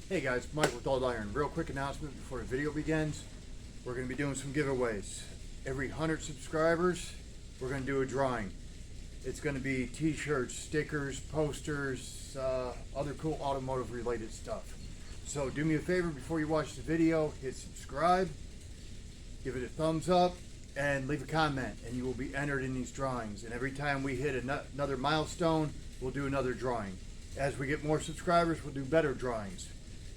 Hey guys, Mike with Old Iron. Real quick announcement before the video begins. We're going to be doing some giveaways. Every 100 subscribers, we're going to do a drawing. It's going to be t-shirts, stickers, posters, other cool automotive related stuff. So do me a favor before you watch the video, hit subscribe, give it a thumbs up, and leave a comment, and you will be entered in these drawings. And every time we hit another milestone, we'll do another drawing. As we get more subscribers, we'll do better drawings.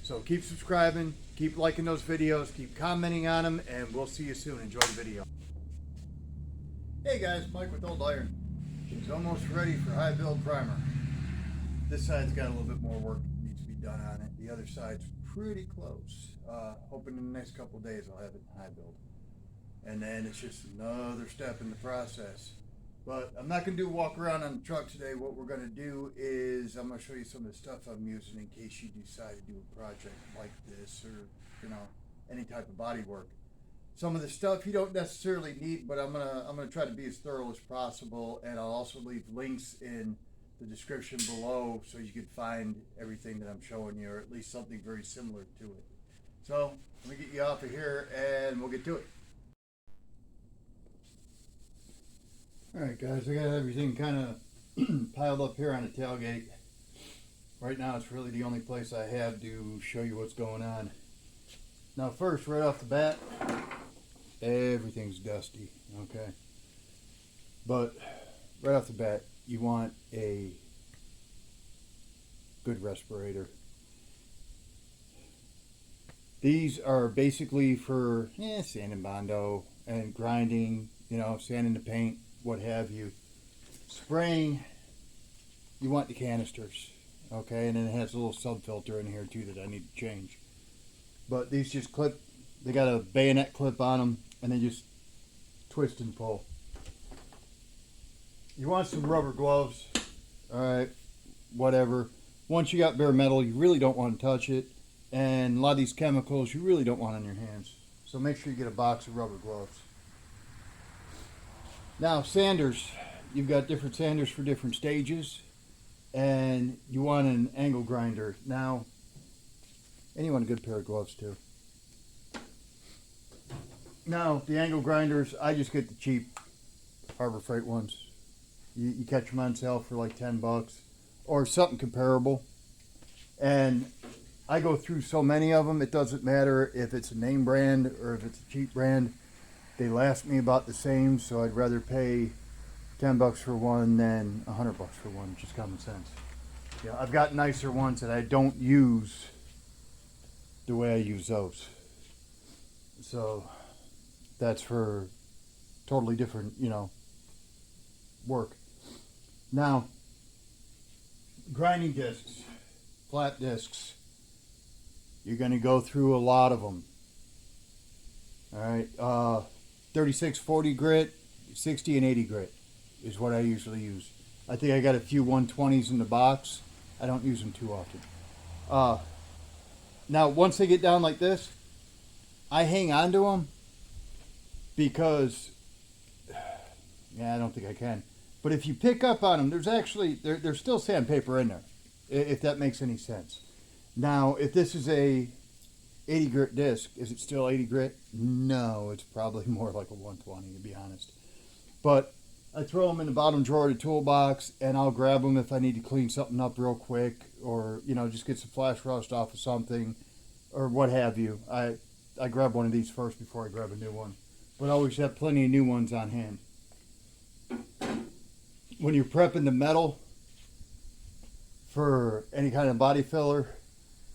So keep subscribing, keep liking those videos, keep commenting on them, and we'll see you soon. Enjoy the video. Hey guys, Mike with Old Iron. It's almost ready for high build primer. This side's got a little bit more work that needs to be done on it. The other side's pretty close. Hoping in the next couple of days I'll have it in high build. And then it's just another step in the process. But I'm not going to do a walk around on the truck today. What we're going to do is I'm going to show you some of the stuff I'm using in case you decide to do a project like this or, any type of body work. Some of the stuff you don't necessarily need, but I'm gonna try to be as thorough as possible, and I'll also leave links in the description below so you can find everything that I'm showing you, or at least something very similar to it. So let me get you off of here and we'll get to it. Alright guys, I got everything kind of piled up here on the tailgate. Right now it's really the only place I have to show you what's going on. Now first, right off the bat, everything's dusty, okay? But right off the bat, you want a good respirator. These are basically for sanding Bondo and grinding, sanding the paint, what have you. Spraying, you want the canisters, okay? And then it has a little sub filter in here too that I need to change. But these just clip, they got a bayonet clip on them, and they just twist and pull. You want some rubber gloves, alright, whatever. Once you got bare metal, you really don't want to touch it. And a lot of these chemicals, you really don't want on your hands. So make sure you get a box of rubber gloves. Now, sanders. You've got different sanders for different stages. And you want an angle grinder. Now, and you want a good pair of gloves too. Now, the angle grinders, I just get the cheap Harbor Freight ones. You catch them on sale for like 10 bucks or something comparable. And I go through so many of them, it doesn't matter if it's a name brand or if it's a cheap brand. They last me about the same, so I'd rather pay 10 bucks for one than 100 bucks for one, just common sense. Yeah, I've got nicer ones that I don't use the way I use those. So that's for totally different, work. Now, grinding discs, flat discs, you're going to go through a lot of them. All right, 3640 grit, 60 and 80 grit is what I usually use. I think I got a few 120s in the box. I don't use them too often. Now, once they get down like this, I hang on to them because, I don't think I can. But if you pick up on them, there's still sandpaper in there, if that makes any sense. Now, if this is a 80 grit disc, is it still 80 grit? No, it's probably more like a 120 to be honest. But I throw them in the bottom drawer of the toolbox, and I'll grab them if I need to clean something up real quick, or just get some flash rust off of something, or what have you. I grab one of these first before I grab a new one, but I always have plenty of new ones on hand. When you're prepping the metal for any kind of body filler,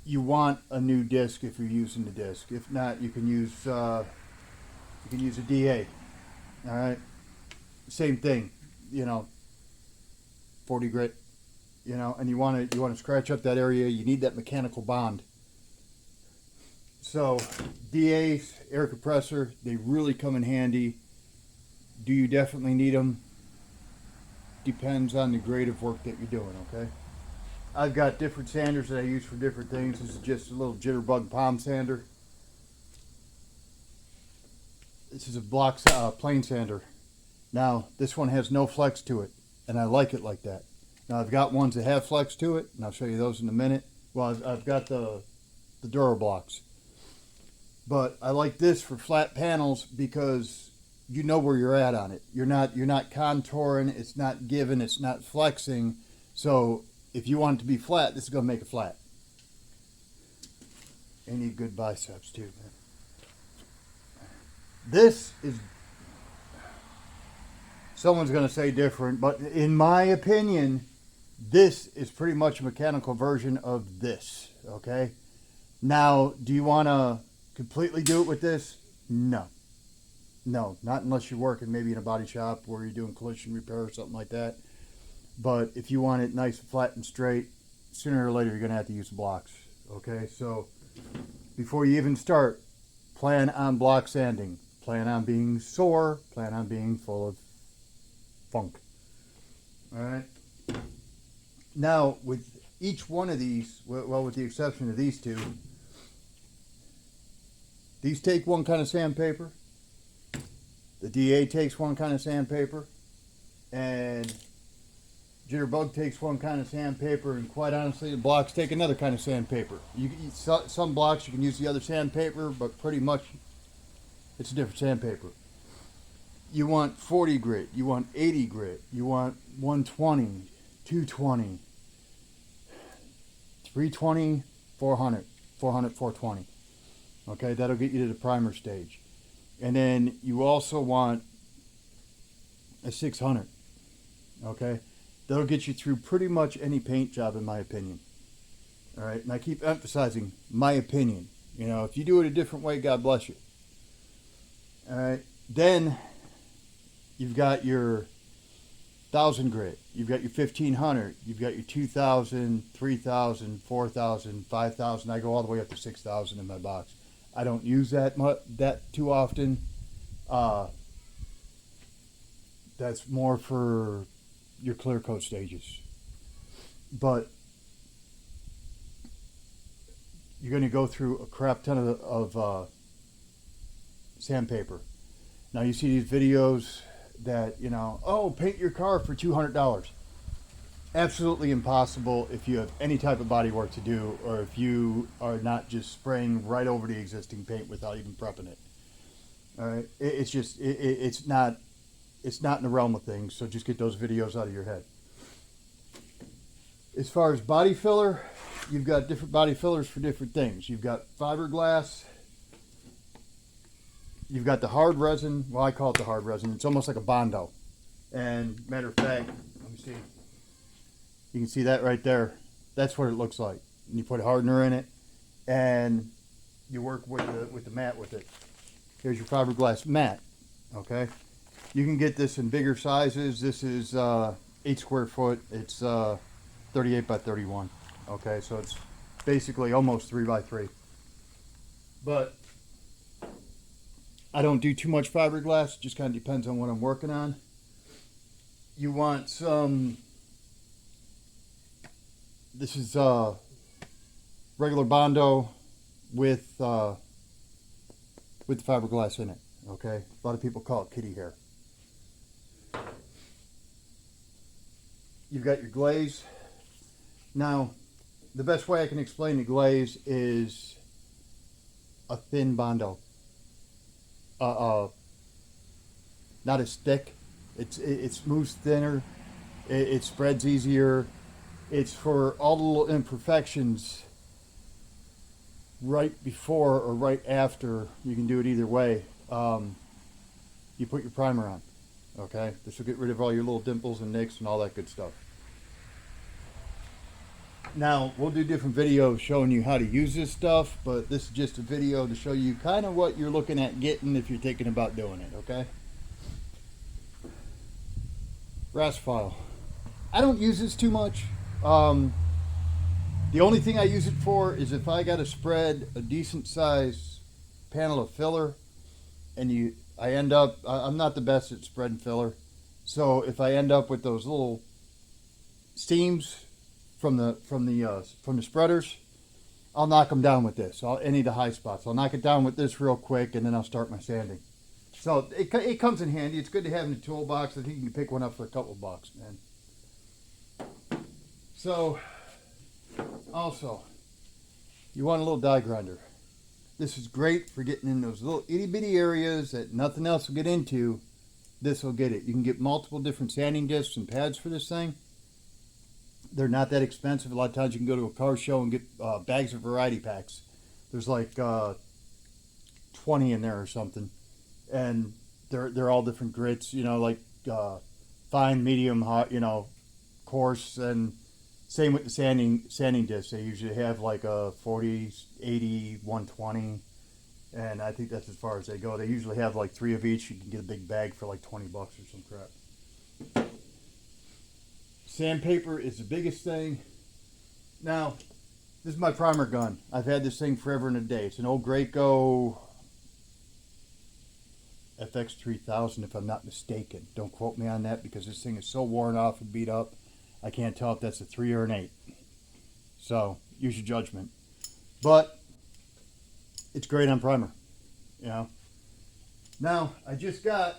you want a new disc if you're using the disc. If not, you can use a DA. All right, same thing. 40 grit. And you want to scratch up that area. You need that mechanical bond. So DAs, air compressor, they really come in handy. Do you definitely need them? Depends on the grade of work that you're doing. Okay. I've got different sanders that I use for different things. This is just a little jitterbug palm sander. This is a block plane sander. Now, this one has no flex to it, and I like it like that. Now, I've got ones that have flex to it, and I'll show you those in a minute. Well, I've got the the Durablocks. But I like this for flat panels because you know where you're at on it. You're not contouring, it's not giving, it's not flexing. So if you want it to be flat, this is going to make it flat. You need good biceps too, man. This is, someone's going to say different, but in my opinion, this is pretty much a mechanical version of this, okay? Now, do you want to completely do it with this? No. No, not unless you're working maybe in a body shop where you're doing collision repair or something like that. But if you want it nice, flat, and straight, sooner or later you're going to have to use blocks, okay? So before you even start, plan on block sanding. Plan on being sore. Plan on being full of funk. All right? Now, with each one of these, well, with the exception of these two, these take one kind of sandpaper. The DA takes one kind of sandpaper. And Jitterbug takes one kind of sandpaper. And quite honestly, the blocks take another kind of sandpaper. Some blocks you can use the other sandpaper, but pretty much it's a different sandpaper. You want 40 grit. You want 80 grit. You want 120, 220, 320, 400, 420. Okay, that'll get you to the primer stage. And then you also want a 600. Okay, that'll get you through pretty much any paint job, in my opinion. All right, and I keep emphasizing my opinion. You know, if you do it a different way, God bless you. All right, then you've got your 1,000 grit, you've got your 1,500, you've got your 2,000, 3,000, 4,000, 5,000. I go all the way up to 6,000 in my box. I don't use that too often. That's more for your clear coat stages. But you're going to go through a crap ton of sandpaper. Now you see these videos that, you know, oh, paint your car for $200. Absolutely impossible if you have any type of body work to do, or if you are not just spraying right over the existing paint without even prepping it. All right, it's not in the realm of things. So just get those videos out of your head. As far as body filler, you've got different body fillers for different things. You've got fiberglass. You've got the hard resin. Well, I call it the hard resin. It's almost like a Bondo. And matter of fact, let me see. You can see that right there. That's what it looks like. And you put a hardener in it, and you work with the mat with it. Here's your fiberglass mat. Okay. You can get this in bigger sizes. This is 8 square foot. It's 38 by 31. Okay, so it's basically almost 3 by 3. But I don't do too much fiberglass. Just kind of depends on what I'm working on. You want some. This is regular Bondo with the fiberglass in it. Okay, a lot of people call it kitty hair. You've got your glaze. Now, the best way I can explain the glaze is a thin Bondo. Not as thick. It moves thinner. It spreads easier. It's for all the little imperfections right before or right after. You can do it either way. You put your primer on. Okay, this will get rid of all your little dimples and nicks and all that good stuff. Now, we'll do different videos showing you how to use this stuff, but this is just a video to show you kind of what you're looking at getting if you're thinking about doing it, okay? Rasphile. I don't use this too much. The only thing I use it for is if I got to spread a decent size panel of filler, and I end up, I'm not the best at spreading filler, so if I end up with those little seams from the spreaders, I'll knock them down with this. Any of the high spots, I'll knock it down with this real quick, and then I'll start my sanding. So it comes in handy. It's good to have in the toolbox. I think you can pick one up for a couple bucks, man. So also, You want a little die grinder. This is great for getting in those little itty bitty areas that nothing else will get into. This will get it. You can get multiple different sanding discs and pads for this thing. They're not that expensive. A lot of times you can go to a car show and get bags of variety packs. There's like 20 in there or something, and they're all different grits. You know, like fine, medium, hot. You know, coarse, and same with the sanding discs. They usually have like a 40, 80, 120, and I think that's as far as they go. They usually have like 3 of each. You can get a big bag for like $20 or some crap. Sandpaper is the biggest thing. Now, this is my primer gun. I've had this thing forever and a day. It's an old Graco FX3000, if I'm not mistaken. Don't quote me on that because this thing is so worn off and beat up. I can't tell if that's a 3 or an 8. So, use your judgment. But, it's great on primer. You know. Now, I just got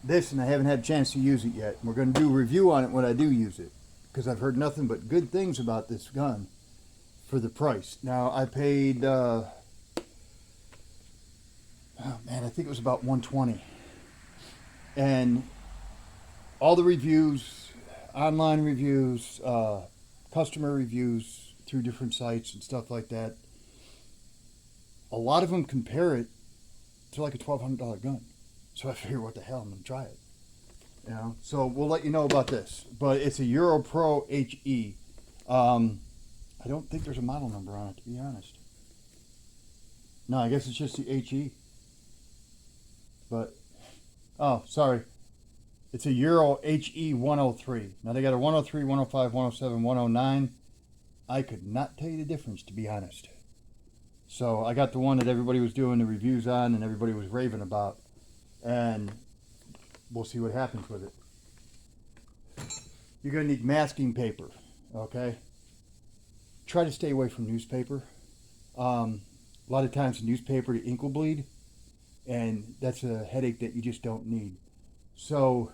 this and I haven't had a chance to use it yet. We're going to do a review on it when I do use it, because I've heard nothing but good things about this gun for the price. Now I paid oh man, I think it was about $120, and all the reviews, online reviews, customer reviews through different sites and stuff like that, a lot of them compare it to like a $1,200 gun. So I figure, what the hell, I'm going to try it. You know, so we'll let you know about this. But it's a EuroPro HE. I don't think there's a model number on it, to be honest. No, I guess it's just the HE. But, oh, sorry. It's a Euro HE 103. Now they got a 103, 105, 107, 109. I could not tell you the difference, to be honest. So I got the one that everybody was doing the reviews on and everybody was raving about. And we'll see what happens with it. You're going to need masking paper, okay? Try to stay away from newspaper. A lot of times in newspaper, the ink will bleed, and that's a headache that you just don't need. So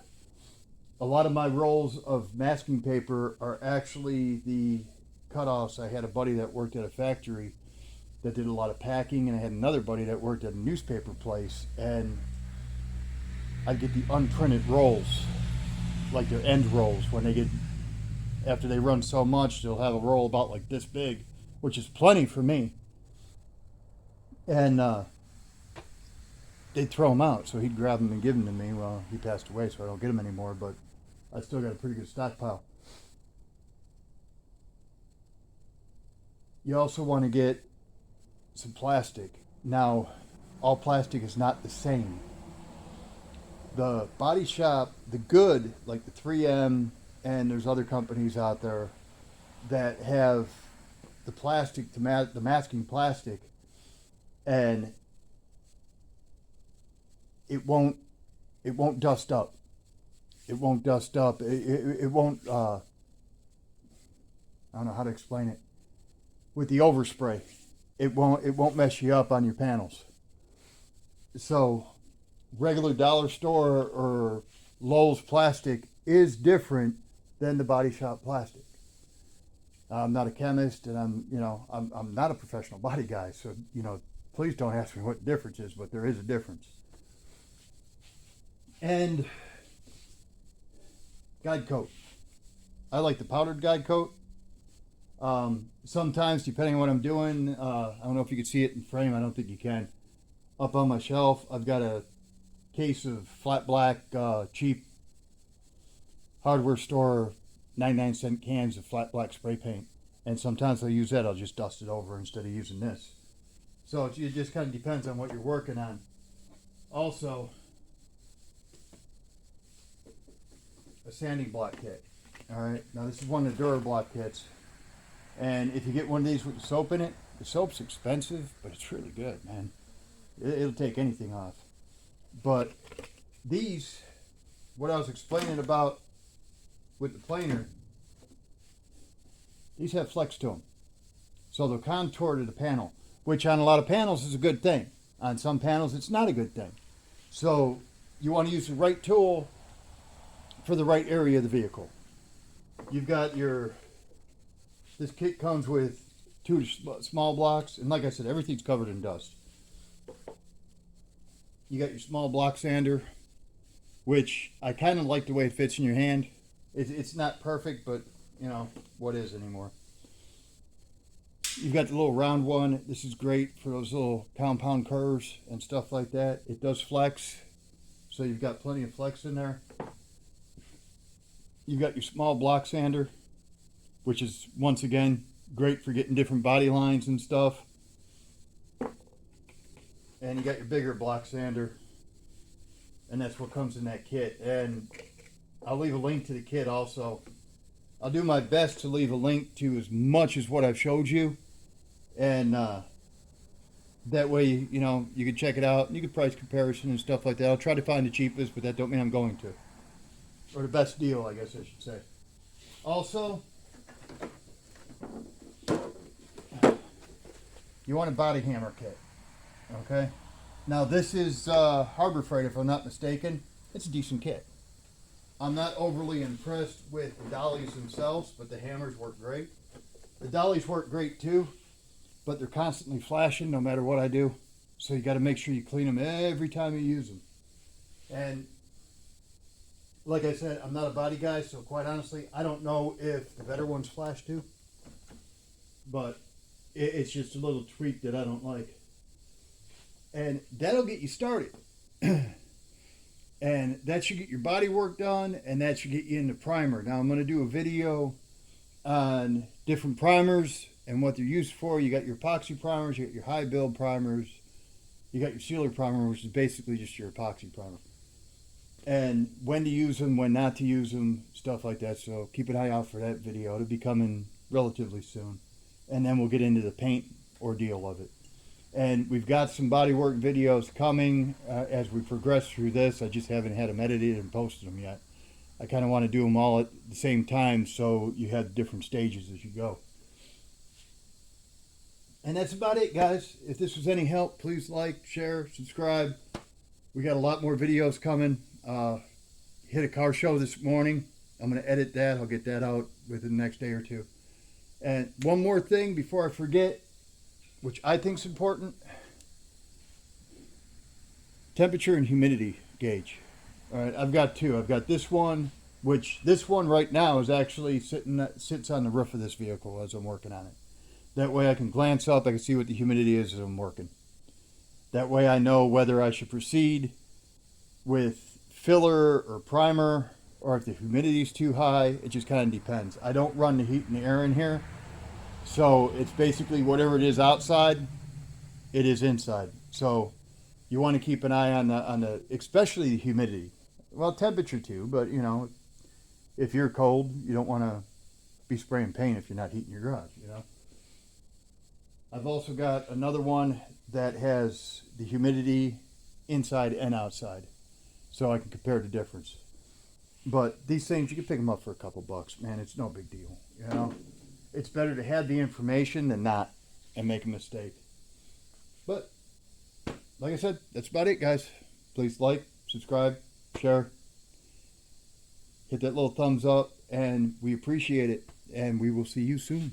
a lot of my rolls of masking paper are actually the cutoffs. I had a buddy that worked at a factory that did a lot of packing, and I had another buddy that worked at a newspaper place, and I'd get the unprinted rolls, like their end rolls. When they get, after they run so much, they'll have a roll about like this big, which is plenty for me. And they'd throw them out, so he'd grab them and give them to me. Well, he passed away, so I don't get them anymore, but I still got a pretty good stockpile. You also want to get some plastic. Now, all plastic is not the same. The Body Shop, the good, like the 3M, and there's other companies out there that have the plastic, the masking plastic, and it won't dust up. It won't dust up. It won't. I don't know how to explain it. With the overspray, it won't mess you up on your panels. So regular dollar store or Lowe's plastic is different than the Body Shop plastic. I'm not a chemist, and I'm not a professional body guy, so please don't ask me what the difference is, but there is a difference. And guide coat. I like the powdered guide coat. Sometimes, depending on what I'm doing, I don't know if you can see it in frame. I don't think you can. Up on my shelf, I've got a case of flat black, cheap hardware store 99-cent cans of flat black spray paint. And sometimes I'll use that. I'll just dust it over instead of using this. So it just kind of depends on what you're working on. Also, a sanding block kit. All right, now this is one of the DuraBlock kits. And if you get one of these with the soap in it, the soap's expensive, but it's really good, man. It'll take anything off. But these, what I was explaining about with the planer, these have flex to them. So they'll contour to the panel, which on a lot of panels is a good thing. On some panels, it's not a good thing. So you want to use the right tool for the right area of the vehicle. You've got your This kit comes with 2 small blocks, and like I said, everything's covered in dust. You got your small block sander, which I kind of like the way it fits in your hand. It's not perfect, but you know, what is anymore. You've got the little round one. This is great for those little compound curves and stuff like that. It does flex, so you've got plenty of flex in there. You've got your small block sander, which is, once again, great for getting different body lines and stuff. And you got your bigger block sander, and that's what comes in that kit. And I'll leave a link to the kit also. I'll do my best to leave a link to as much as what I've showed you, and that way, you know, you can check it out and you can price comparison and stuff like that. I'll try to find the cheapest, but that don't mean I'm going to, or the best deal, I guess I should say. Also, you want a body hammer kit. Okay, now this is Harbor Freight, if I'm not mistaken. It's a decent kit. I'm not overly impressed with the dollies themselves, but the hammers work great. The dollies work great too, but they're constantly flashing no matter what I do. So you got to make sure you clean them every time you use them. And like I said, I'm not a body guy, so quite honestly, I don't know if the better ones flash too. But it's just a little tweak that I don't like. And that'll get you started. And that should get your body work done, and that should get you into primer. Now I'm going to do a video on different primers and what they're used for. You got your epoxy primers, you got your high build primers, you got your sealer primer, which is basically just your epoxy primer. And when to use them, when not to use them, stuff like that. So keep an eye out for that video. It'll be coming relatively soon. And then we'll get into the paint ordeal of it. And we've got some bodywork videos coming as we progress through this. I just haven't had them edited and posted them yet. I kind of want to do them all at the same time so you have different stages as you go. And that's about it, guys. If this was any help, please like, share, subscribe. We got a lot more videos coming. Hit a car show this morning. I'm going to edit that. I'll get that out within the next day or two. And one more thing before I forget, which I think is important: temperature and humidity gauge. All right, I've got two. I've got this one, which this one right now is actually sits on the roof of this vehicle as I'm working on it. That way I can glance up, I can see what the humidity is as I'm working. That way I know whether I should proceed with filler or primer, or if the humidity is too high. It just kind of depends. I don't run the heat and the air in here. So it's basically whatever it is outside, it is inside. So you want to keep an eye on the especially the humidity. Well, temperature too, but you know, if you're cold, you don't want to be spraying paint if you're not heating your garage, you know. I've also got another one that has the humidity inside and outside, so I can compare the difference. But these things, you can pick them up for a couple bucks, man. It's no big deal, you know. It's better to have the information than not and make a mistake. But like I said, that's about it, guys. Please like, subscribe, share, hit that little thumbs up, and we appreciate it. And we will see you soon.